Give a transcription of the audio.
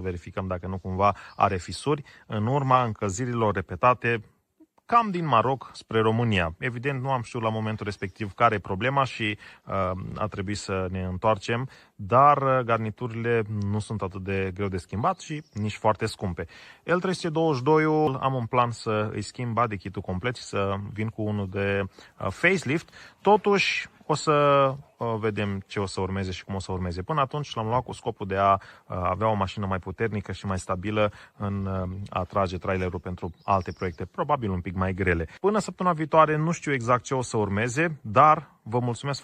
verificăm dacă nu cumva are fisuri în urma încălzirilor repetate cam din Maroc spre România. Evident, nu am știut la momentul respectiv care e problema și a trebuit să ne întoarcem, dar garniturile nu sunt atât de greu de schimbat și nici foarte scumpe. L322-ul am un plan să îi schimb body kit-ul complet și să vin cu unul de facelift. Totuși, o să vedem ce o să urmeze și cum o să urmeze. Până atunci l-am luat cu scopul de a avea o mașină mai puternică și mai stabilă în a trage trailerul pentru alte proiecte, probabil un pic mai grele. Până săptămâna viitoare nu știu exact ce o să urmeze, dar vă mulțumesc